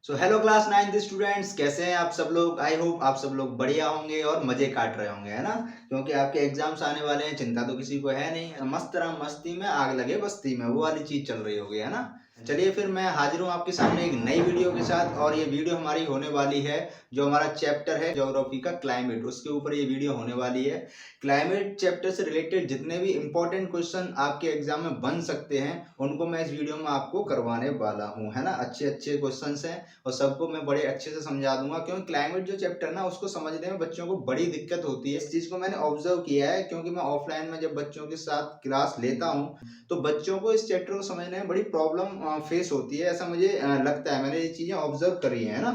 So hello class 9th students, कैसे हैं आप सब लोग। आई होप आप सब लोग बढ़िया होंगे और मजे काट रहे होंगे, है ना। क्योंकि आपके एग्जाम्स आने वाले हैं, चिंता तो किसी को है नहीं। मस्त रम मस्ती में आग लगे बस्ती में, वो वाली चीज चल रही होगी, है ना। चलिए फिर मैं हाजिर हूँ आपके सामने एक नई वीडियो के साथ। और ये वीडियो हमारी होने वाली है, जो हमारा चैप्टर है ज्योग्राफी का क्लाइमेट, उसके ऊपर ये वीडियो होने वाली है। क्लाइमेट चैप्टर से रिलेटेड जितने भी इंपॉर्टेंट क्वेश्चन आपके एग्जाम में बन सकते हैं, उनको मैं इस वीडियो में आपको करवाने वाला हूँ, है ना। अच्छे अच्छे क्वेश्चन हैं और सबको मैं बड़े अच्छे से समझा दूंगा। क्योंकि क्लाइमेट जो चैप्टर ना, उसको समझने में बच्चों को बड़ी दिक्कत होती है। इस चीज को मैंने ऑब्जर्व किया है, क्योंकि मैं ऑफलाइन में जब बच्चों के साथ क्लास लेता हूँ तो बच्चों को इस चैप्टर को समझने में बड़ी प्रॉब्लम फेस होती है। ऐसा मुझे लगता है, मैंने ये चीजें ऑब्जर्व करी है ना।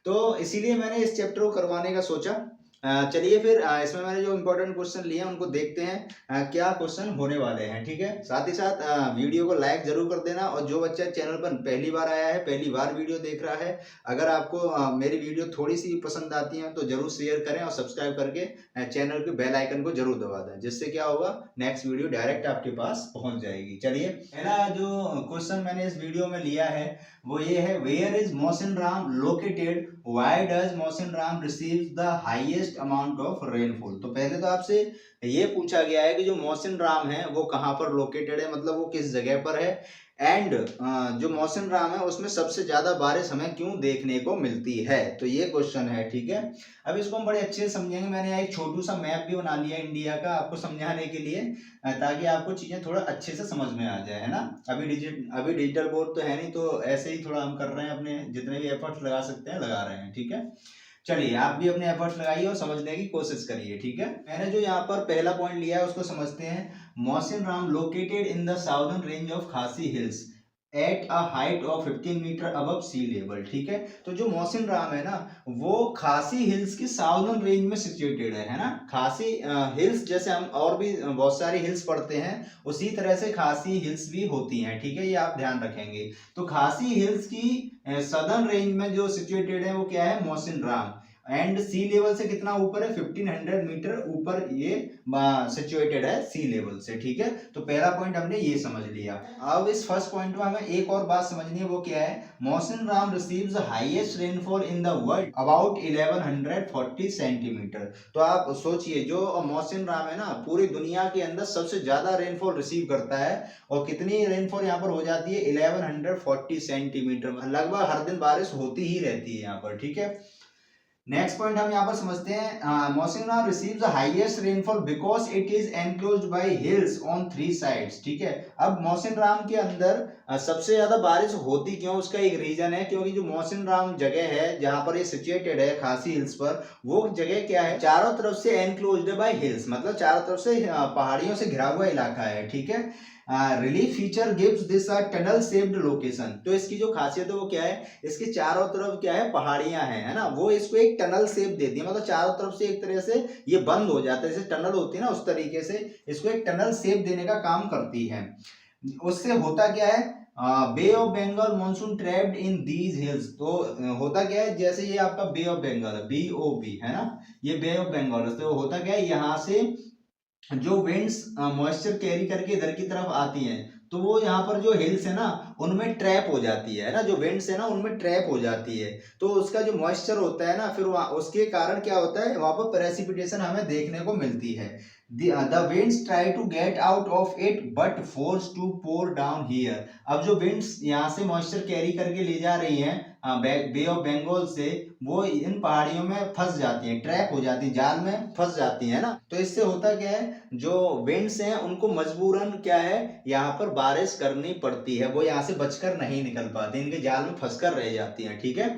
तो इसीलिए मैंने इस चैप्टर को करवाने का सोचा। चलिए फिर इसमें मैंने जो इम्पोर्टेंट क्वेश्चन लिए हैं उनको देखते हैं, क्या क्वेश्चन होने वाले हैं। ठीक है, साथ ही साथ वीडियो को लाइक जरूर कर देना। और जो बच्चा चैनल पर पहली बार आया है, पहली बार वीडियो देख रहा है, अगर आपको मेरी वीडियो थोड़ी सी पसंद आती है तो जरूर शेयर करें और सब्सक्राइब करके चैनल के बेल आइकन को जरूर दबा दें, जिससे क्या होगा, नेक्स्ट वीडियो डायरेक्ट आपके पास पहुंच जाएगी। चलिए, पहला जो क्वेश्चन मैंने इस वीडियो में लिया है वो ये है, where is Mawsynram located, why does Mawsynram receive the highest amount of rainfall. तो पहले तो आपसे ये पूछा गया है कि जो मौसिनराम है वो कहाँ पर लोकेटेड है, मतलब वो किस जगह पर है। एंड जो मौसिनराम है उसमें सबसे ज्यादा बारिश हमें क्यों देखने को मिलती है, तो ये क्वेश्चन है। ठीक है, अब इसको हम बड़े अच्छे से समझेंगे। मैंने यहाँ एक छोटू सा मैप भी बना लिया इंडिया का आपको समझाने के लिए, ताकि आपको चीजें थोड़ा अच्छे से समझ में आ जाए, है ना। अभी डिजिटल बोर्ड तो है नहीं, तो ऐसे ही थोड़ा हम कर रहे हैं, अपने जितने भी एफर्ट्स लगा सकते हैं लगा रहे हैं। ठीक है, चलिए आप भी अपने एफर्ट्स लगाइए और समझने की कोशिश करिए। ठीक है, मैंने जो यहाँ पर पहला पॉइंट लिया है उसको समझते हैं। Mawsynram located in the southern range of Khasi hills at a height of 15 metre above sea level. ठीक है, तो जो मौसिनराम है ना, वो खासी हिल्स की साउदर्न रेंज में सिचुएटेड है ना। खासी हिल्स जैसे हम और भी बहुत सारी हिल्स पढ़ते हैं, उसी तरह से खासी हिल्स भी होती हैं। ठीक है, ये आप ध्यान रखेंगे। तो खासी हिल्स की सदर्न रेंज में जो सिचुएटेड है वो क्या है, मौसिनराम। एंड सी लेवल से कितना ऊपर है, 1500 मीटर ऊपर ये सिचुएटेड है सी लेवल से। ठीक है, तो पहला पॉइंट हमने ये समझ लिया। अब इस फर्स्ट पॉइंट में हमें एक और बात समझनी है, वो क्या है, Mawsynram receives highest rainfall in the world about 1140 centimetre. तो आप सोचिए, जो मौसिनराम है ना, पूरी दुनिया के अंदर सबसे ज्यादा रेनफॉल रिसीव करता है। और कितनी रेनफॉल यहाँ पर हो जाती है, 1140 सेंटीमीटर। लगभग हर दिन बारिश होती ही रहती है यहाँ पर। ठीक है, नेक्स्ट पॉइंट हम यहाँ पर समझते हैं, Mawsynram receives the highest rainfall because it is enclosed bye hills on 3 sides. ठीक है, अब मौसिनराम के अंदर सबसे ज्यादा बारिश होती क्यों, उसका एक रीजन है। क्योंकि जो मौसिनराम जगह है जहां पर ये सिचुएटेड है खासी हिल्स पर, वो जगह क्या है, चारों तरफ से एनक्लोज्ड बाय हिल्स, मतलब चारों तरफ से पहाड़ियों से घिरा हुआ इलाका है। ठीक है, relief feature gives this a tunnel shaped location. तो इसकी जो खासियत है वो क्या है, इसके चारों तरफ क्या है, पहाड़ियां हैं, है ना। वो इसको एक टनल शेप देती है, मतलब चारों तरफ से एक तरह से ये बंद हो जाता है, जैसे टनल होती है ना, उस तरीके से इसको एक टनल शेप देने का काम करती है। उससे होता क्या है, bay of Bengal monsoon trapped in these hills. तो होता क्या है, जैसे ये आपका बे ऑफ बंगाल है, BOB, है ना, ये बे ऑफ बंगाल है। तो होता क्या है, यहाँ से जो विंड्स मॉइस्चर कैरी करके इधर की तरफ आती हैं, तो वो यहाँ पर जो हिल्स है ना, उनमें ट्रैप हो जाती है ना, जो विंड्स है ना उनमें ट्रैप हो जाती है। तो उसका जो मॉइस्चर होता है ना, फिर उसके कारण क्या होता है, वहां पर प्रेसिपिटेशन हमें देखने को मिलती है। The winds try to get out of it but force to pour down here। अब जो winds यहाँ से मॉइस्चर कैरी करके ले जा रही हैं बे ऑफ बंगाल से, वो इन पहाड़ियों में फंस जाती हैं, ट्रैप हो जाती हैं, जाल में फंस जाती हैं ना। तो इससे होता क्या है, जो विंड्स हैं उनको मजबूरन क्या है, यहाँ पर बारिश करनी पड़ती है, वो यहाँ से बचकर नहीं निकल पाते, इनके जाल में फंसकर रह जाती हैं। ठीक है,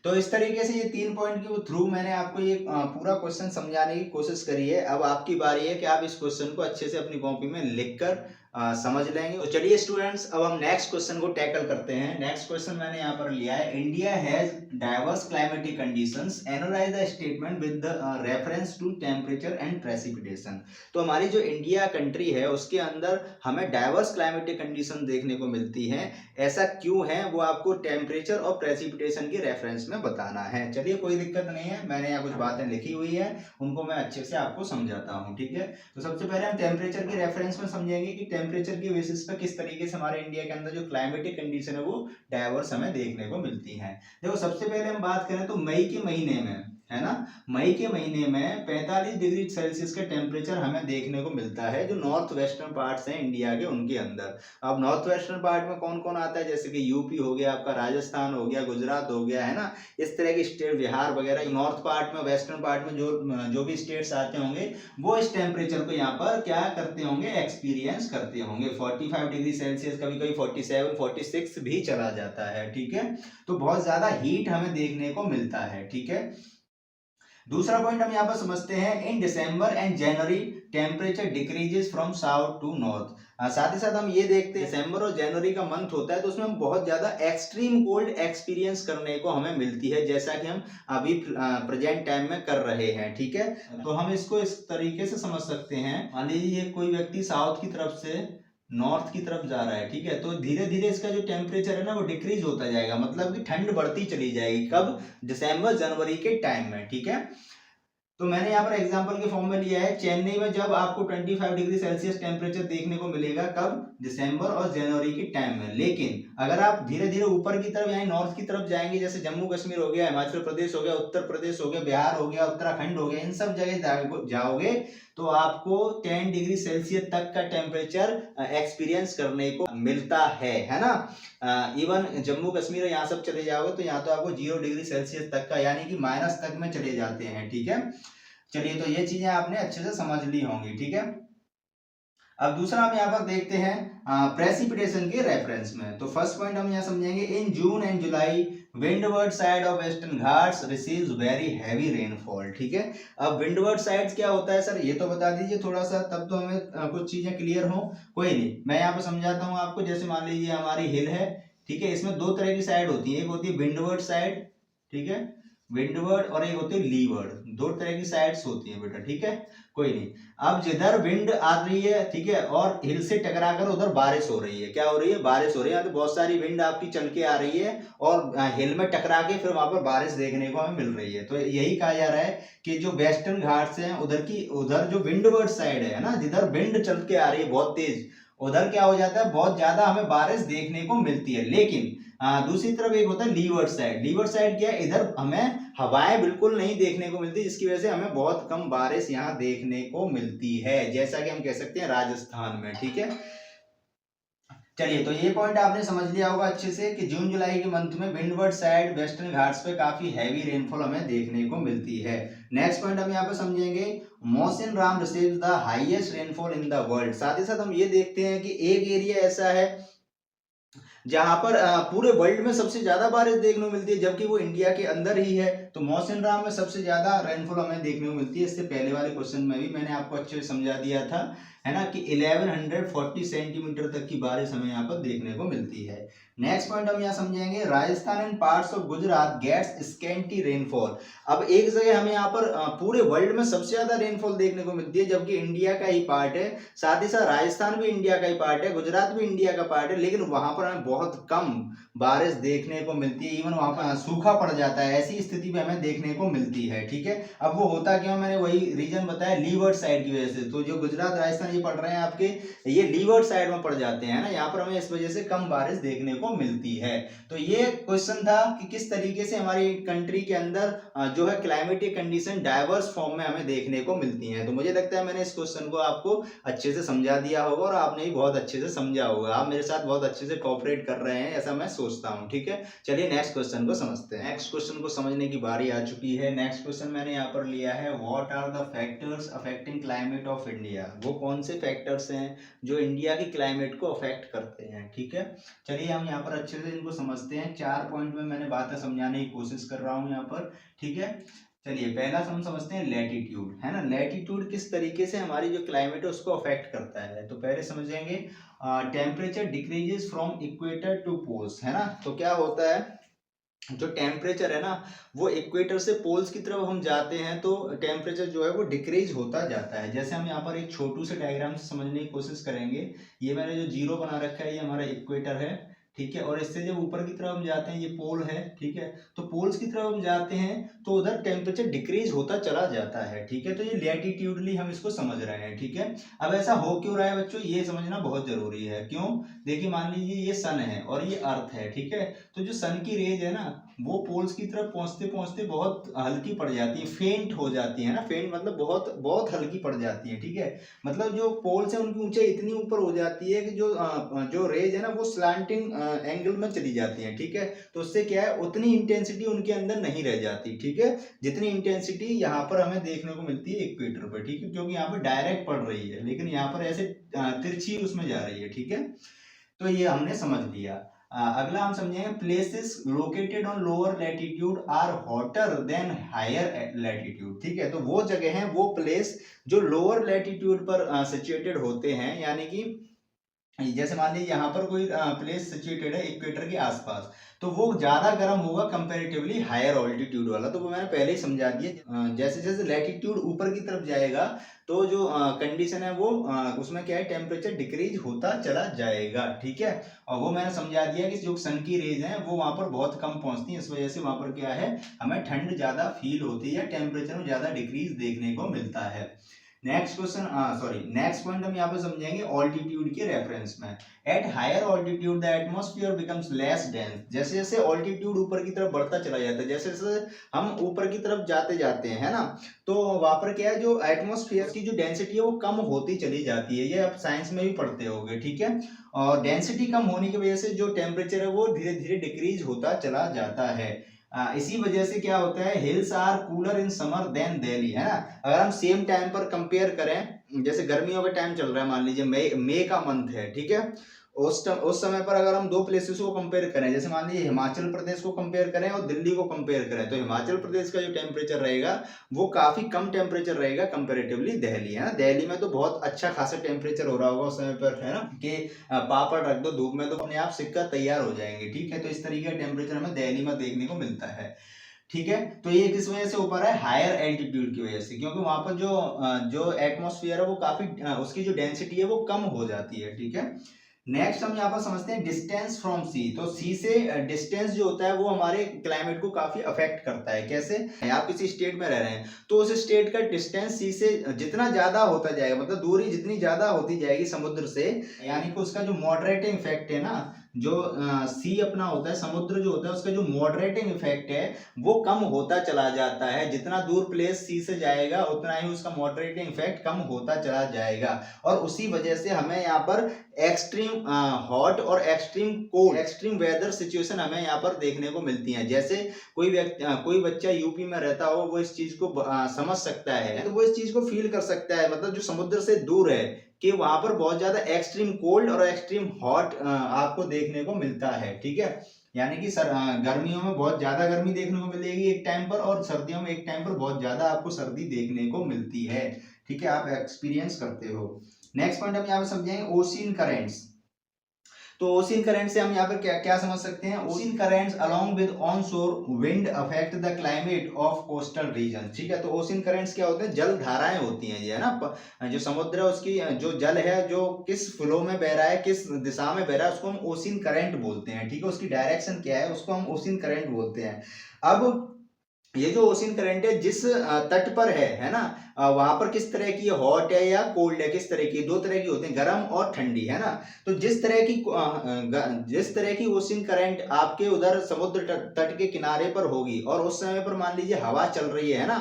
तो इस तरीके से ये 3 पॉइंट के थ्रू मैंने आपको ये पूरा क्वेश्चन समझाने की कोशिश करी है। अब आपकी बारी है कि आप इस क्वेश्चन को अच्छे से अपनी कॉपी में लिखकर समझ लेंगे। तो चलिए स्टूडेंट्स, अब हम नेक्स्ट क्वेश्चन को टैकल करते हैं। नेक्स्ट क्वेश्चन मैंने यहाँ पर लिया है, India has diverse climatic conditions, analyse the statement with the reference to temperature and precipitation. तो हमारी जो इंडिया कंट्री है उसके अंदर हमें डाइवर्स क्लाइमेटिक कंडीशन देखने को मिलती है। ऐसा क्यों है, वो आपको टेम्परेचर और प्रेसिपिटेशन के रेफरेंस में बताना है। चलिए, कोई दिक्कत नहीं है, मैंने यहाँ कुछ बातें लिखी हुई है, उनको मैं अच्छे से आपको समझाता हूँ। ठीक है, तो सबसे पहले हम टेम्परेचर के रेफरेंस में समझेंगे कि टेम्परेचर के बेसिस पे किस तरीके से हमारे इंडिया के अंदर जो क्लाइमेटिक कंडीशन है वो डाइवर्स हमें देखने को मिलती है। देखो सबसे पहले हम बात करें तो मई के महीने में, है ना, मई के महीने में 45 डिग्री सेल्सियस का टेम्परेचर हमें देखने को मिलता है जो नॉर्थ वेस्टर्न पार्ट्स हैं इंडिया के उनके अंदर। अब नॉर्थ वेस्टर्न पार्ट में कौन कौन आता है, जैसे कि यूपी हो गया, आपका राजस्थान हो गया, गुजरात हो गया, है ना, इस तरह के स्टेट, बिहार वगैरह, नॉर्थ पार्ट में, वेस्टर्न पार्ट में जो भी स्टेट्स आते होंगे वो इस टेम्परेचर को यहाँ पर क्या करते होंगे, एक्सपीरियंस करते होंगे। 45 डिग्री सेल्सियस, कभी कभी 47 46 भी चला जाता है, ठीक है। तो बहुत ज्यादा हीट हमें देखने को मिलता है, ठीक है। दूसरा पॉइंट हम यहाँ पर समझते हैं, in December and January temperature decreases from south to north. साथ ही साथ हम ये देखते हैं दिसंबर और जनवरी का मंथ होता है तो उसमें हम बहुत ज्यादा एक्सट्रीम कोल्ड एक्सपीरियंस करने को हमें मिलती है, जैसा कि हम अभी प्रेजेंट टाइम में कर रहे हैं, ठीक है। तो हम इसको इस तरीके से समझ सकते हैं, मान लीजिए कोई व्यक्ति साउथ की तरफ से नॉर्थ की तरफ जा रहा है, ठीक है, तो धीरे धीरे इसका जो टेम्परेचर है ना वो डिक्रीज होता जाएगा, मतलब कि ठंड बढ़ती चली जाएगी। कब, दिसंबर जनवरी के टाइम में, ठीक है। तो मैंने यहाँ पर एग्जांपल के फॉर्म में लिया है, चेन्नई में जब आपको 25 डिग्री सेल्सियस टेम्परेचर देखने को मिलेगा, कब, दिसंबर और जनवरी के टाइम में। लेकिन अगर आप धीरे धीरे ऊपर की तरफ यानी नॉर्थ की तरफ जाएंगे, जैसे जम्मू कश्मीर हो गया, हिमाचल प्रदेश हो गया, उत्तर प्रदेश हो गया, बिहार हो गया, उत्तराखंड हो गया, इन सब जगह जाओगे तो आपको 10 डिग्री सेल्सियस तक का टेम्परेचर एक्सपीरियंस करने को मिलता है ना। इवन जम्मू कश्मीर यहाँ सब चले जाओगे तो यहाँ तो आपको 0 डिग्री सेल्सियस तक का यानी कि माइनस तक में चले जाते हैं, ठीक है। चलिए, तो ये चीजें आपने अच्छे से समझ ली होंगी, ठीक है। अब दूसरा हम यहाँ पर देखते हैं प्रेसिपिटेशन के रेफरेंस में। तो फर्स्ट पॉइंट हम यहाँ समझेंगे, in June and July windward side of Western Ghats receives very heavy rainfall, ठीक है। अब विंडवर्ड साइड क्या होता है सर, ये तो बता दीजिए थोड़ा सा, तब तो हमें कुछ चीजें क्लियर हो। कोई नहीं, मैं यहाँ पर समझाता हूँ आपको। जैसे मान लीजिए हमारी हिल है, ठीक है, इसमें दो तरह की साइड होती है, एक होती है विंडवर्ड साइड, ठीक है, विंडवर्ड, और एक होती है लीवर्ड, दो तरह की साइड्स होती है बेटा, ठीक है। कोई नहीं, अब जिधर विंड आ रही है, ठीक है, और हिल से टकराकर उधर बारिश हो रही है, क्या हो रही है, बारिश हो रही है, तो बहुत सारी विंड आपकी चल के आ रही है और हिल में टकरा के फिर वहां पर बारिश देखने को हमें मिल रही है। तो यही कहा जा रहा है कि जो वेस्टर्न घाट्स हैं उधर जो विंडवर्ड साइड है ना, जिधर विंड चल के आ रही है बहुत तेज, उधर क्या हो जाता है, बहुत ज्यादा हमें बारिश देखने को मिलती है। लेकिन दूसरी तरफ एक होता है लीवर्ड साइड। लीवर्ड साइड क्या है, इधर हमें हवाएं बिल्कुल नहीं देखने को मिलती, जिसकी वजह से हमें बहुत कम बारिश यहाँ देखने को मिलती है, जैसा कि हम कह सकते हैं राजस्थान में, ठीक है। चलिए, तो ये पॉइंट आपने समझ लिया होगा अच्छे से कि जून जुलाई के मंथ में विंडवर्ड साइड वेस्टर्न घाट्स पे काफी हैवी रेनफॉल हमें देखने को मिलती है। नेक्स्ट पॉइंट हम यहाँ पे समझेंगे, Mawsynram receives the highest rainfall in the world. साथ ही साथ हम ये देखते हैं कि एक एरिया ऐसा है जहां पर पूरे वर्ल्ड में सबसे ज्यादा बारिश देखने को मिलती है, जबकि वो इंडिया के अंदर ही है। तो मौसिन राम में सबसे ज्यादा रेनफॉल हमें देखने को मिलती है। इससे पहले वाले क्वेश्चन में भी मैंने आपको अच्छे से समझा दिया था, है ना, कि 1140 सेंटीमीटर तक की बारिश हमें यहाँ पर देखने को मिलती है। नेक्स्ट पॉइंट हम यहाँ समझेंगे, Rajasthan and parts of Gujarat gets scanty rainfall. अब एक जगह हमें यहाँ पर पूरे वर्ल्ड में सबसे ज्यादा रेनफॉल देखने को मिलती है, जबकि इंडिया का ही पार्ट है। साथ ही साथ राजस्थान भी इंडिया का ही पार्ट है, गुजरात भी इंडिया का पार्ट है, लेकिन वहां पर हमें बहुत कम बारिश देखने को मिलती है। इवन वहां पर सूखा पड़ जाता है, ऐसी स्थिति भी हमें देखने को मिलती है, ठीक है। अब वो होता क्यों, मैंने वही रीजन बताया, लीवर्ड साइड की वजह से। तो जो गुजरात राजस्थान ये पड़ रहे हैं आपके, ये लीवर्ड साइड में पड़ जाते हैं ना, यहाँ पर हमें इस वजह से कम बारिश देखने को मिलती है। तो ये क्वेश्चन था कि किस तरीके से हमारी कंट्री के अंदर जो है क्लाइमेटिक कंडीशन डाइवर्स फॉर्म में हमें देखने को मिलती हैं। तो मुझे लगता है मैंने इस क्वेश्चन को आपको अच्छे से समझा दिया होगा और आपने भी बहुत अच्छे से समझा होगा। आप मेरे साथ बहुत अच्छे से कोऑपरेट कर रहे हैं, ऐसा मैं सोचता हूँ, ठीक है। चलिए नेक्स्ट क्वेश्चन को समझते हैं। नेक्स्ट क्वेश्चन को समझने की बारी आ चुकी है। नेक्स्ट क्वेश्चन मैंने यहाँ पर लिया है, what are the factors affecting climate of India. वो कौन से फैक्टर्स हैं जो इंडिया की क्लाइमेट को अफेक्ट करते हैं, ठीक है। चलिए हम यहाँ पर अच्छे से इनको समझते हैं। 4 पॉइंट में मैंने बातें समझाने की कोशिश कर रहा हूँ यहाँ पर, ठीक है। चलिए पहला हम समझते हैं लैटिट्यूड, है ना। लैटिट्यूड किस तरीके से हमारी जो क्लाइमेट है उसको अफेक्ट करता है। तो पहले समझेंगे, temperature decreases from equator to poles, है ना। तो क्या होता है, जो टेम्परेचर है ना वो इक्वेटर से पोल्स की तरफ हम जाते हैं तो टेम्परेचर जो है वो डिक्रीज होता जाता है। जैसे हम यहाँ पर एक छोटू से डायग्राम से समझने की कोशिश करेंगे। ये मैंने जो जीरो बना रखा है ये हमारा इक्वेटर है, ठीक है। और इससे जब ऊपर की तरफ हम जाते हैं, ये पोल है, ठीक है, तो पोल्स की तरफ हम जाते हैं तो उधर टेम्परेचर डिक्रीज होता चला जाता है, ठीक है। तो ये लैटिट्यूडली हम इसको समझ रहे हैं, ठीक है। अब ऐसा हो क्यों रहा है बच्चों, ये समझना बहुत जरूरी है। क्यों? देखिए मान लीजिए ये सन है और ये अर्थ है, ठीक है। तो जो सन की रेज है ना, वो पोल्स की तरफ पहुंचते पहुंचते बहुत हल्की पड़ जाती है, फेंट हो जाती है ना। फेंट मतलब बहुत बहुत हल्की पड़ जाती है, ठीक है। मतलब जो पोल्स है उनकी ऊंचाई इतनी ऊपर हो जाती है कि जो रेज है ना वो स्लैंटिंग एंगल में चली जाती है, ठीक है। तो उससे क्या है, उतनी इंटेंसिटी उनके अंदर नहीं रह जाती, ठीक है, जितनी इंटेंसिटी यहाँ पर हमें देखने को मिलती है इक्वेटर पर, ठीक है। क्योंकि यहाँ पर डायरेक्ट पड़ रही है, लेकिन यहाँ पर ऐसे तिरछी उसमें जा रही है, ठीक है। तो ये हमने समझ लिया। अगला हम समझेंगे, places located on lower latitude are hotter than higher latitude, ठीक है। तो वो जगह है, वो प्लेस जो लोअर लैटिट्यूड पर सिचुएटेड होते हैं, यानी कि जैसे मान लीजिए यहाँ पर कोई प्लेस सिचुएटेड है इक्वेटर के आसपास, तो वो ज्यादा गर्म होगा कंपैरेटिवली हायर ऑल्टीट्यूड वाला। तो वो मैंने पहले ही समझा दिया। जैसे जैसे लैटिट्यूड ऊपर की तरफ जाएगा तो जो कंडीशन है वो उसमें क्या है, टेम्परेचर डिक्रीज होता चला जाएगा, ठीक है। और वो मैंने समझा दिया कि जो सन की रेज है वो वहां पर बहुत कम पहुंचती है, इस वजह से वहां पर क्या है, हमें ठंड ज्यादा फील होती है, टेम्परेचर में ज्यादा डिक्रीज देखने को मिलता है। Next question, sorry next point हम यहाँ पे समझेंगे ऑल्टीट्यूड के रेफरेंस में। At higher altitude the atmosphere becomes less dense. जैसे जैसे ऑल्टीट्यूड ऊपर की तरफ बढ़ता चला जाता है, जैसे जैसे हम ऊपर की तरफ जाते जाते हैं, है ना, तो वहां पर क्या है, जो एटमॉस्फेयर की जो डेंसिटी है वो कम होती चली जाती है। ये आप साइंस में भी पढ़ते होंगे, ठीक है। और डेंसिटी कम होने की वजह से जो टेम्परेचर है वो धीरे धीरे डिक्रीज होता चला जाता है। इसी वजह से क्या होता है, hills are cooler in summer than Delhi, है ना। अगर हम सेम टाइम पर कंपेयर करें, जैसे गर्मियों का टाइम चल रहा है, मान लीजिए मई का मंथ है, ठीक है। उस समय पर अगर हम दो प्लेसेस को कंपेयर करें, जैसे मान लीजिए हिमाचल प्रदेश को कंपेयर करें और दिल्ली को कंपेयर करें, तो हिमाचल प्रदेश का जो टेम्परेचर रहेगा वो काफी कम टेम्परेचर रहेगा कंपेरेटिवली दिल्ली, है ना। दिल्ली में तो बहुत अच्छा खासा टेम्परेचर हो रहा होगा उस समय पर, है ना, कि पापड़ रख दो धूप में तो अपने आप सिक्का तैयार हो जाएंगे, ठीक है। तो इस तरीके का टेम्परेचर हमें दिल्ली में देखने को मिलता है, ठीक है। तो ये किस वजह से ऊपर है, हायर एल्टीट्यूड की वजह से, क्योंकि वहां पर जो एटमॉस्फेयर है वो काफी उसकी जो डेंसिटी है वो कम हो जाती है, ठीक है। नेक्स्ट हम यहाँ पर समझते हैं डिस्टेंस फ्रॉम सी। तो सी से डिस्टेंस जो होता है वो हमारे क्लाइमेट को काफी अफेक्ट करता है। कैसे? आप किसी स्टेट में रह रहे हैं तो उस स्टेट का डिस्टेंस सी से जितना ज्यादा होता जाएगा, मतलब दूरी जितनी ज्यादा होती जाएगी समुद्र से, यानी कि उसका जो मॉडरेटिंग इफेक्ट है ना, जो सी अपना होता है, समुद्र जो होता है उसका जो मॉडरेटिंग इफेक्ट है वो कम होता चला जाता है। जितना दूर प्लेस सी से जाएगा उतना ही उसका मॉडरेटिंग इफेक्ट कम होता चला जाएगा। और उसी वजह से हमें यहाँ पर एक्सट्रीम हॉट और extreme cold, extreme weather situation हमें यहाँ पर देखने को मिलती हैं। जैसे कोई बच्चा यूपी में रहता हो वो इस चीज को समझ सकता है, तो वो इस चीज को फील कर सकता है, मतलब जो समुद्र से दूर है, कि वहां पर बहुत ज्यादा एक्सट्रीम कोल्ड और एक्सट्रीम हॉट आपको देखने को मिलता है, ठीक है। यानी कि गर्मियों में बहुत ज्यादा गर्मी देखने को मिलेगी एक टाइम पर, और सर्दियों में एक टाइम पर बहुत ज्यादा आपको सर्दी देखने को मिलती है, ठीक है, आप एक्सपीरियंस करते हो। नेक्स्ट पॉइंट हम यहाँ पे समझेंगे ओशियन करेंट्स। तो ओशियन करंट से हम यहाँ पर क्या क्या समझ सकते हैं, ocean currents along with on शोर wind affect the climate of coastal region, ठीक है। तो ओशियन करंट्स क्या होते हैं, जल धाराएं होती हैं, ये है ना, जो समुद्र है उसकी जो जल है जो किस फ्लो में बह रहा है, किस दिशा में बह रहा है, उसको हम ओशियन करंट बोलते हैं, ठीक है। उसकी डायरेक्शन क्या है उसको हम ओशियन करंट बोलते हैं। अब ये जो ओशियन करंट है जिस तट पर है ना, वहां पर किस तरह की हॉट है या कोल्ड है, किस तरह की, दो तरह की होती है, गर्म और ठंडी, है ना। तो जिस तरह की ओशियन करंट आपके उधर समुद्र तट के किनारे पर होगी और उस समय पर मान लीजिए हवा चल रही है ना,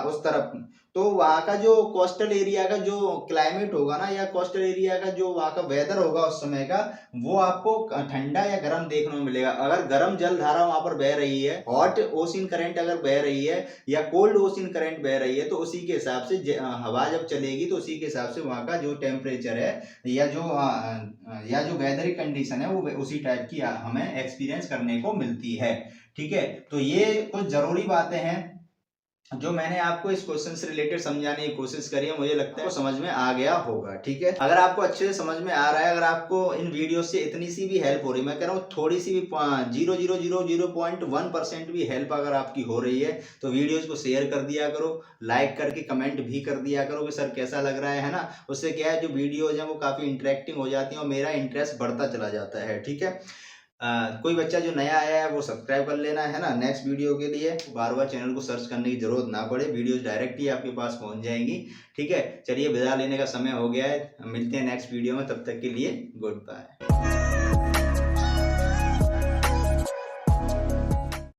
उस तरफ, तो वहां का जो कोस्टल एरिया का जो क्लाइमेट होगा ना, या कोस्टल एरिया का जो वहां का वेदर होगा उस समय का, वो आपको ठंडा या गर्म देखने को मिलेगा। अगर गर्म जल धारा वहां पर बह रही है, हॉट ओशियन करंट अगर बह रही है या कोल्ड ओशियन करंट बह रही है, तो उसी के हिसाब से हवा जब चलेगी तो उसी के हिसाब से वहां का जो टेम्परेचर है या जो वेदर कंडीशन है वो उसी टाइप की हमें एक्सपीरियंस करने को मिलती है, ठीक है। तो ये कुछ जरूरी बातें हैं जो मैंने आपको इस क्वेश्चन से रिलेटेड समझाने की कोशिश करी है, मुझे लगता है वो समझ में आ गया होगा, ठीक है। अगर आपको अच्छे से समझ में आ रहा है, अगर आपको इन वीडियो से इतनी सी भी हेल्प हो रही है, मैं कह रहा हूँ थोड़ी सी भी 0.001% भी हेल्प अगर आपकी हो रही है, तो वीडियोज को शेयर कर दिया करो, लाइक करके कमेंट भी कर दिया करो कि सर कैसा लग रहा है ना। उससे क्या है, जो वीडियोज है वो काफी इंटरेक्टिंग हो जाती है और मेरा इंटरेस्ट बढ़ता चला जाता है, ठीक है। कोई बच्चा जो नया आया है वो सब्सक्राइब कर लेना है ना, नेक्स्ट वीडियो के लिए बार बार चैनल को सर्च करने की जरूरत ना पड़े, वीडियो डायरेक्ट ही आपके पास पहुंच जाएंगी। ठीक है, चलिए विदा लेने का समय हो गया है, मिलते हैं नेक्स्ट वीडियो में, तब तक के लिए गुड बाय।